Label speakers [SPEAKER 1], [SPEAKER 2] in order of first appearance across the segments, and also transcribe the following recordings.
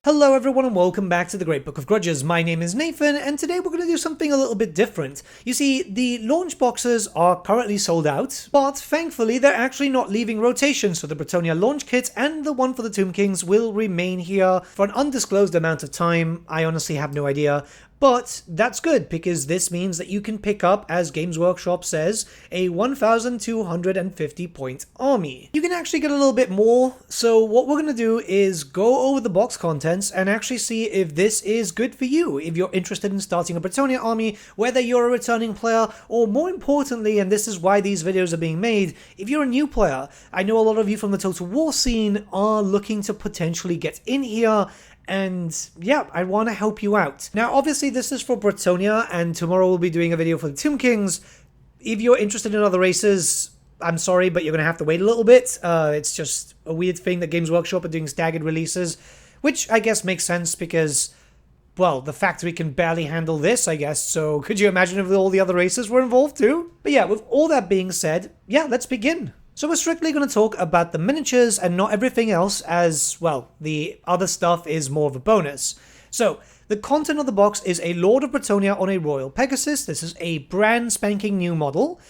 [SPEAKER 1] Hello everyone and welcome back to the Great Book of Grudges. My name is Nathan and today we're going to do something a little bit different. You see, the launch boxes are currently sold out, but thankfully they're actually not leaving rotation, so the Bretonnia launch kit and the one for the Tomb Kings will remain here for an undisclosed amount of time. I honestly have no idea. But that's good, because this means that you can pick up, as Games Workshop says, a 1,250 point army. You can actually get a little bit more, so what we're going to do is go over the box contents and actually see if this is good for you, if you're interested in starting a Bretonnia army, whether you're a returning player, or more importantly, and this is why these videos are being made, if you're a new player. I know a lot of you from the Total War scene are looking to potentially get in here, and yeah, I want to help you out. Now, obviously, this is for Bretonnia, and tomorrow we'll be doing a video for the Tomb Kings. If you're interested in other races, I'm sorry, but you're going to have to wait a little bit. It's just a weird thing that Games Workshop are doing staggered releases, which I guess makes sense because, well, the factory can barely handle this, I guess, so could you imagine if all the other races were involved too? But yeah, with all that being said, yeah, let's begin. So we're strictly going to talk about the miniatures and not everything else, as, well, the other stuff is more of a bonus. So, the content of the box is a Lord of Bretonnia on a Royal Pegasus. This is a brand spanking new model.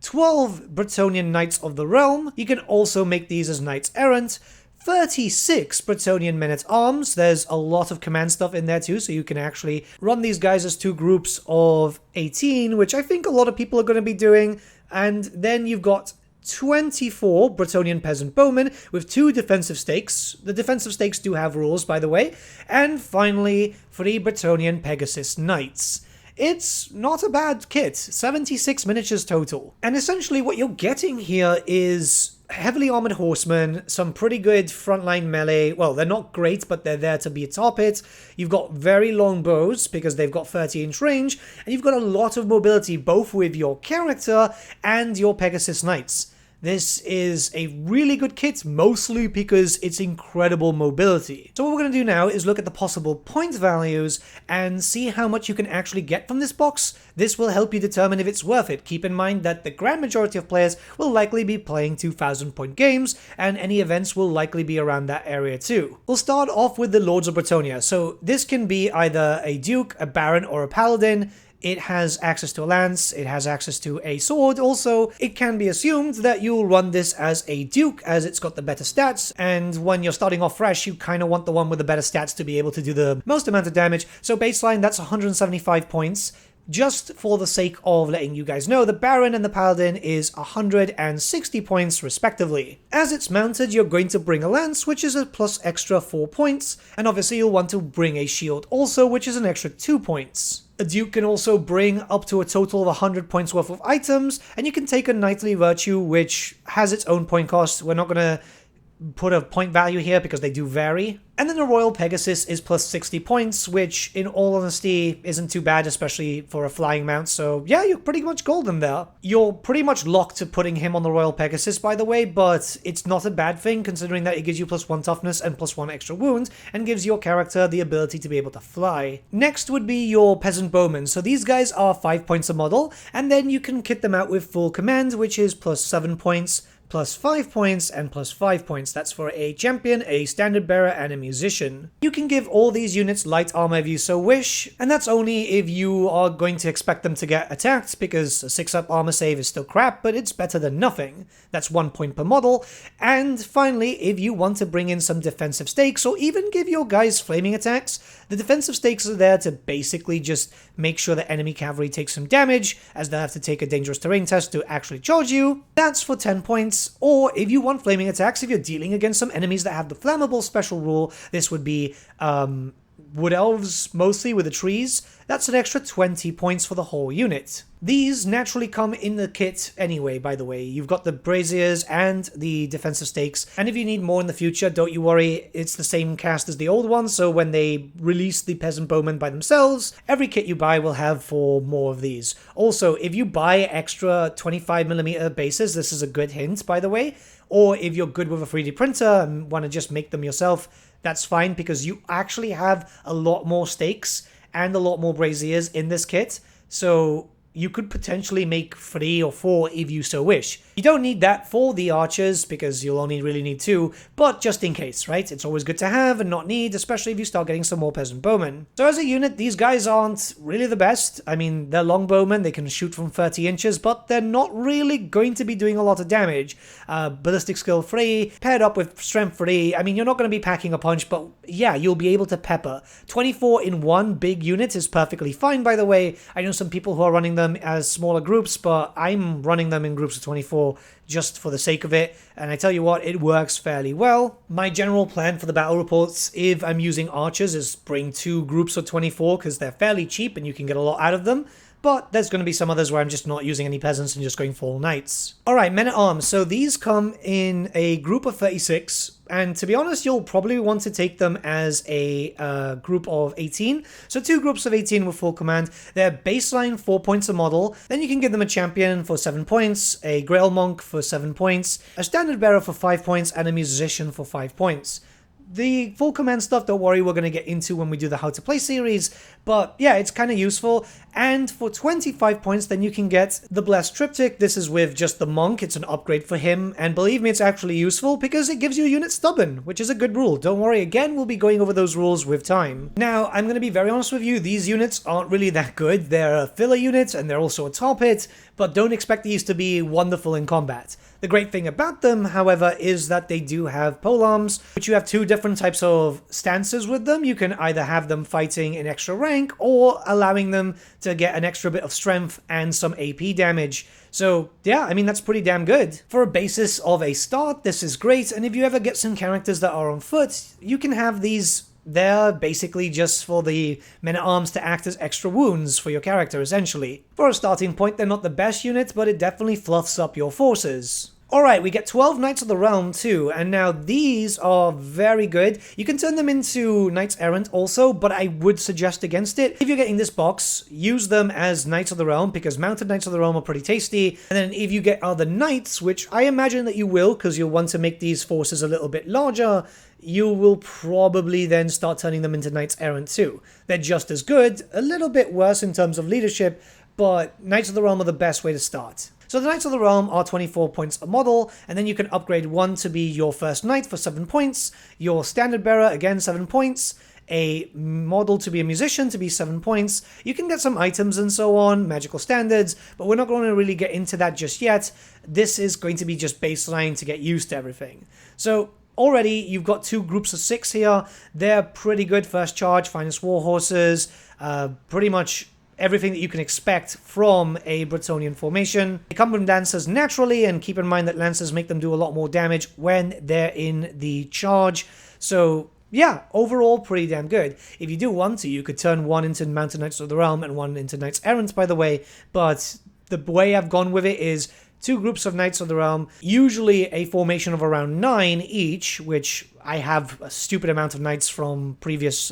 [SPEAKER 1] 12 Bretonnian Knights of the Realm. You can also make these as Knights Errant. 36 Bretonnian Men-at-Arms. There's a lot of command stuff in there too, so you can actually run these guys as two groups of 18, which I think a lot of people are going to be doing. And then you've got 24 Bretonnian Peasant Bowman with 2 defensive stakes. The defensive stakes do have rules, by the way. And finally, 3 Bretonnian Pegasus Knights. It's not a bad kit, 76 miniatures total. And essentially what you're getting here is heavily armored horsemen, some pretty good frontline melee. Well, they're not great, but they're there to be atop it. You've got very long bows because they've got 30-inch range, and you've got a lot of mobility both with your character and your Pegasus Knights. This is a really good kit, mostly because it's incredible mobility. So what we're going to do now is look at the possible point values and see how much you can actually get from this box. This will help you determine if it's worth it. Keep in mind that the grand majority of players will likely be playing 2,000 point games, and any events will likely be around that area too. We'll start off with the Lords of Bretonnia. So this can be either a Duke, a Baron, or a Paladin. It has access to a lance, it has access to a sword. Also, it can be assumed that you'll run this as a Duke, as it's got the better stats, and when you're starting off fresh, you kind of want the one with the better stats to be able to do the most amount of damage. So baseline, that's 175 points. Just for the sake of letting you guys know, the Baron and the Paladin is 160 points respectively. As it's mounted, you're going to bring a lance, which is a plus extra 4 points, and obviously you'll want to bring a shield also, which is an extra 2 points. A Duke can also bring up to a total of 100 points worth of items, and you can take a Knightly Virtue, which has its own point cost. We're not going to put a point value here because they do vary. And then the Royal Pegasus is plus 60 points, which in all honesty isn't too bad, especially for a flying mount. So yeah, you're pretty much golden there. You're pretty much locked to putting him on the Royal Pegasus, by the way, but it's not a bad thing considering that it gives you plus 1 toughness and plus 1 extra wound and gives your character the ability to be able to fly. Next would be your Peasant Bowman. So these guys are 5 points a model, and then you can kit them out with full command, which is plus 7 points, plus 5 points, and plus 5 points. That's for a champion, a standard bearer, and a musician. You can give all these units light armor if you so wish, and that's only if you are going to expect them to get attacked, because a 6-up armor save is still crap, but it's better than nothing. That's 1 point per model. And finally, if you want to bring in some defensive stakes, or even give your guys flaming attacks, the defensive stakes are there to basically just make sure that enemy cavalry takes some damage, as they'll have to take a dangerous terrain test to actually charge you. That's for 10 points. Or if you want flaming attacks, if you're dealing against some enemies that have the flammable special rule, this would be wood elves, mostly with the trees. That's an extra 20 points for the whole unit. These naturally come in the kit anyway, by the way. You've got the braziers and the defensive stakes, and if you need more in the future, don't you worry, it's the same cast as the old one, so when they release the Peasant Bowman by themselves, every kit you buy will have 4 more of these. Also, if you buy extra 25mm bases, this is a good hint, by the way, or if you're good with a 3D printer and want to just make them yourself, that's fine, because you actually have a lot more stakes and a lot more braziers in this kit. So you could potentially make 3 or 4 if you so wish. You don't need that for the archers because you'll only really need 2, but just in case, right? It's always good to have and not need, especially if you start getting some more Peasant Bowmen. So as a unit, these guys aren't really the best. I mean, they're longbowmen, they can shoot from 30 inches, but they're not really going to be doing a lot of damage. Ballistic skill 3, paired up with strength 3, I mean, you're not going to be packing a punch, but yeah, you'll be able to pepper. 24 in one big unit is perfectly fine, by the way. I know some people who are running them as smaller groups, but I'm running them in groups of 24 just for the sake of it, and I tell you what, it works fairly well. My general plan for the battle reports, if I'm using archers, is bring 2 groups of 24 because they're fairly cheap and you can get a lot out of them. But there's going to be some others where I'm just not using any peasants and just going full knights. Alright, men-at-arms. So these come in a group of 36, and to be honest, you'll probably want to take them as a group of 18. So 2 groups of 18 with full command. They're baseline 4 points a model. Then you can give them a champion for 7 points, a grail monk for 7 points, a standard bearer for 5 points, and a musician for 5 points. The full command stuff, don't worry, we're going to get into when we do the How to Play series, but yeah, it's kind of useful. And for 25 points, then you can get the Blessed Triptych. This is with just the monk, it's an upgrade for him, and believe me, it's actually useful because it gives you a unit stubborn, which is a good rule. Don't worry, again, we'll be going over those rules with time. Now, I'm going to be very honest with you, these units aren't really that good. They're a filler unit, and they're also a top hit, but don't expect these to be wonderful in combat. The great thing about them, however, is that they do have polearms, which you have 2 different types of stances with them. You can either have them fighting in extra rank or allowing them to get an extra bit of strength and some AP damage. So yeah, I mean, that's pretty damn good. For a basis of a start, this is great, and if you ever get some characters that are on foot, you can have these there basically just for the men-at-arms to act as extra wounds for your character, essentially. For a starting point, they're not the best unit, but it definitely fluffs up your forces. Alright, we get 12 Knights of the Realm too, and now these are very good. You can turn them into Knights Errant also, but I would suggest against it. If you're getting this box, use them as Knights of the Realm, because Mounted Knights of the Realm are pretty tasty, and then if you get other Knights, which I imagine that you will, because you'll want to make these forces a little bit larger, you will probably then start turning them into Knights Errant too. They're just as good, a little bit worse in terms of leadership, but Knights of the Realm are the best way to start. So the Knights of the Realm are 24 points a model, and then you can upgrade one to be your first knight for 7 points, your standard bearer, again 7 points, a model to be a musician to be 7 points. You can get some items and so on, magical standards, but we're not going to really get into that just yet. This is going to be just baseline to get used to everything. So already you've got 2 groups of 6 here. They're pretty good. First charge, finest war horses, pretty much everything that you can expect from a Bretonnian formation. They come with Lancers naturally, and keep in mind that Lancers make them do a lot more damage when they're in the charge. So yeah, overall pretty damn good. If you do want to, you could turn one into Mounted Knights of the Realm and one into Knights Errant, by the way, but the way I've gone with it is 2 groups of Knights of the Realm, usually a formation of around 9 each, which I have a stupid amount of knights from previous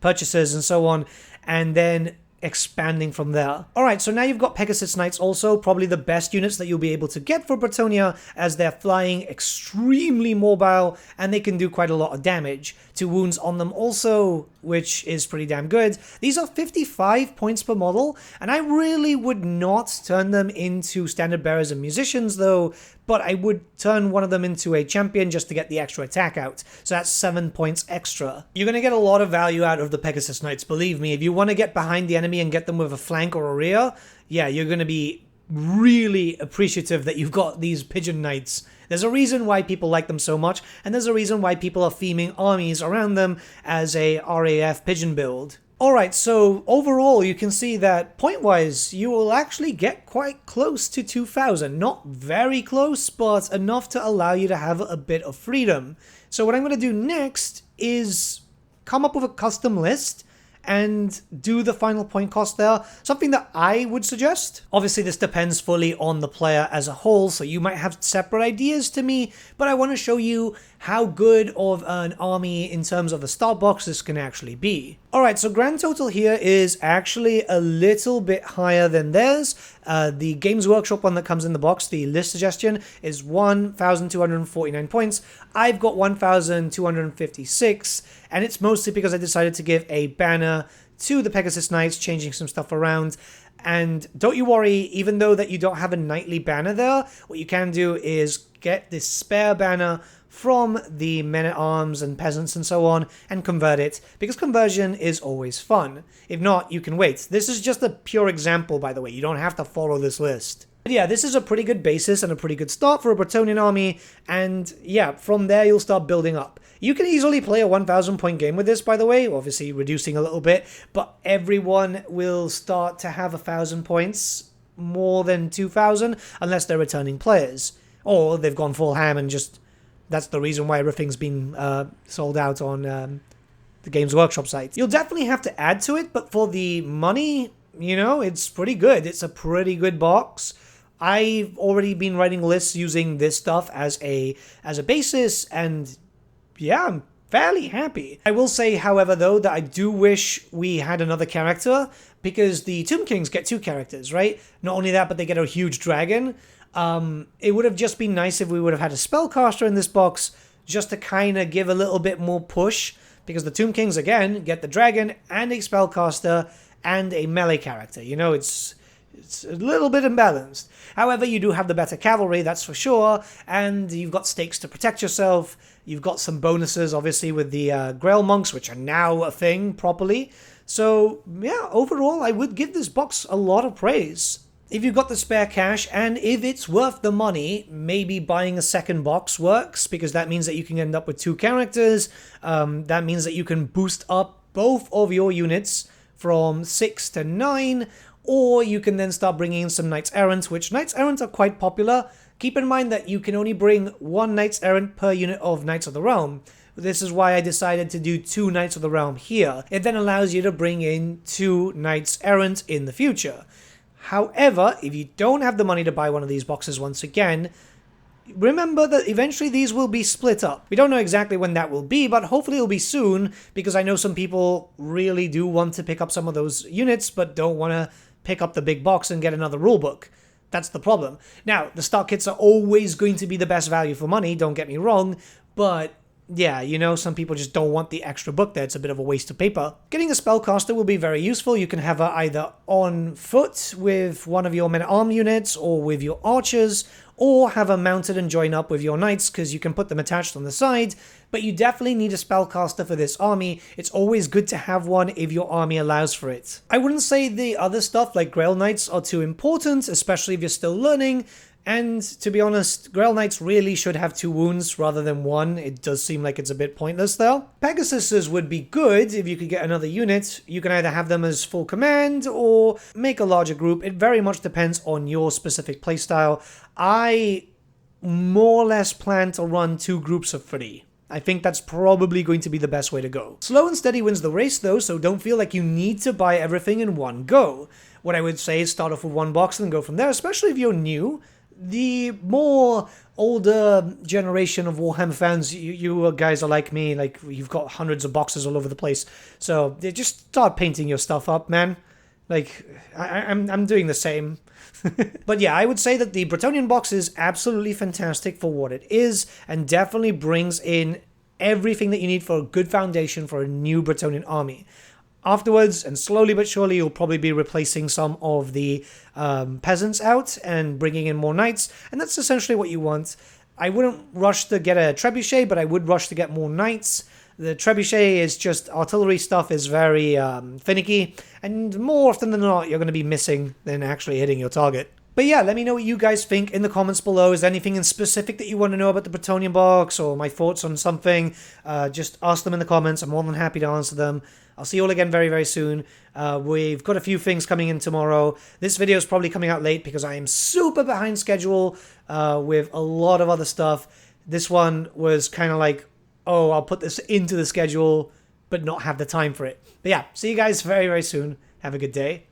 [SPEAKER 1] purchases and so on, and then expanding from there. Alright, so now you've got Pegasus Knights also, probably the best units that you'll be able to get for Bretonnia, as they're flying, extremely mobile, and they can do quite a lot of damage. 2 wounds on them also, which is pretty damn good. These are 55 points per model, and I really would not turn them into standard bearers and musicians though, but I would turn one of them into a champion just to get the extra attack out. So that's 7 points extra. You're going to get a lot of value out of the Pegasus Knights, believe me. If you want to get behind the enemy and get them with a flank or a rear, yeah, you're going to be really appreciative that you've got these pigeon knights. There's a reason why people like them so much, and there's a reason why people are theming armies around them as a RAF pigeon build. Alright, so overall you can see that point-wise you will actually get quite close to 2,000. Not very close, but enough to allow you to have a bit of freedom. So what I'm going to do next is come up with a custom list and do the final point cost there. Something that I would suggest. Obviously this depends fully on the player as a whole, so you might have separate ideas to me, but I want to show you how good of an army in terms of the start box this can actually be. Alright, so grand total here is actually a little bit higher than theirs. The Games Workshop one that comes in the box, the list suggestion, is 1,249 points. I've got 1,256, and it's mostly because I decided to give a banner to the Pegasus Knights, changing some stuff around. And don't you worry, even though that you don't have a knightly banner there, what you can do is get this spare banner from the men-at-arms and peasants and so on and convert it, because conversion is always fun. If not, you can wait. This is just a pure example, by the way. You don't have to follow this list. But yeah, this is a pretty good basis and a pretty good start for a Bretonnian army, and yeah, from there you'll start building up. You can easily play a 1,000 point game with this, by the way, obviously reducing a little bit, but everyone will start to have 1,000 points, more than 2,000, unless they're returning players. Or they've gone full ham and just, that's the reason why everything's been sold out on the Games Workshop site. You'll definitely have to add to it, but for the money, you know, it's pretty good. It's a pretty good box. I've already been writing lists using this stuff as a basis, and yeah, I'm fairly happy. I will say, however, though, that I do wish we had another character, because the Tomb Kings get 2 characters, right? Not only that, but they get a huge dragon. It would have just been nice if we would have had a spellcaster in this box, just to kind of give a little bit more push, because the Tomb Kings, again, get the dragon and a spellcaster and a melee character. You know, it's a little bit imbalanced. However, you do have the better cavalry, that's for sure, and you've got stakes to protect yourself. You've got some bonuses, obviously, with the Grail Monks, which are now a thing properly. So, yeah, overall, I would give this box a lot of praise. If you've got the spare cash, and if it's worth the money, maybe buying a second box works, because that means that you can end up with 2 characters. That means that you can boost up both of your units from 6 to 9, or you can then start bringing in some Knights Errant, which Knights Errant are quite popular. Keep in mind that you can only bring 1 Knights Errant per unit of Knights of the Realm. This is why I decided to do 2 Knights of the Realm here. It then allows you to bring in 2 Knights Errant in the future. However, if you don't have the money to buy one of these boxes once again, remember that eventually these will be split up. We don't know exactly when that will be, but hopefully it'll be soon, because I know some people really do want to pick up some of those units, but don't want to pick up the big box and get another rulebook. That's the problem. Now, the stock kits are always going to be the best value for money, don't get me wrong, but yeah, you know, some people just don't want the extra book there. It's a bit of a waste of paper. Getting a spellcaster will be very useful. You can have her either on foot with one of your men-at-arms units or with your archers, or have her mounted and join up with your knights, because you can put them attached on the side. But you definitely need a spellcaster for this army. It's always good to have one if your army allows for it. I wouldn't say the other stuff like Grail Knights are too important, especially if you're still learning. And to be honest, Grail Knights really should have 2 wounds rather than 1. It does seem like it's a bit pointless though. Pegasuses would be good if you could get another unit. You can either have them as full command or make a larger group. It very much depends on your specific playstyle. I more or less plan to run 2 groups of 3. I think that's probably going to be the best way to go. Slow and steady wins the race though, so don't feel like you need to buy everything in one go. What I would say is start off with 1 box and go from there, especially if you're new. The more older generation of Warhammer fans, you guys are like me, like you've got hundreds of boxes all over the place. So just start painting your stuff up, man. Like, I'm doing the same. But yeah, I would say that the Bretonnian box is absolutely fantastic for what it is, and definitely brings in everything that you need for a good foundation for a new Bretonnian army. Afterwards, and slowly but surely, you'll probably be replacing some of the peasants out and bringing in more knights, and that's essentially what you want. I wouldn't rush to get a trebuchet, but I would rush to get more knights. The trebuchet is just, artillery stuff is very finicky, and more often than not, you're going to be missing than actually hitting your target. But yeah, let me know what you guys think in the comments below. Is there anything in specific that you want to know about the Bretonnian box, or my thoughts on something? Just ask them in the comments. I'm more than happy to answer them. I'll see you all again very, very soon. We've got a few things coming in tomorrow. This video is probably coming out late because I am super behind schedule with a lot of other stuff. This one was kind of like, oh, I'll put this into the schedule, but not have the time for it. But yeah, see you guys very, very soon. Have a good day.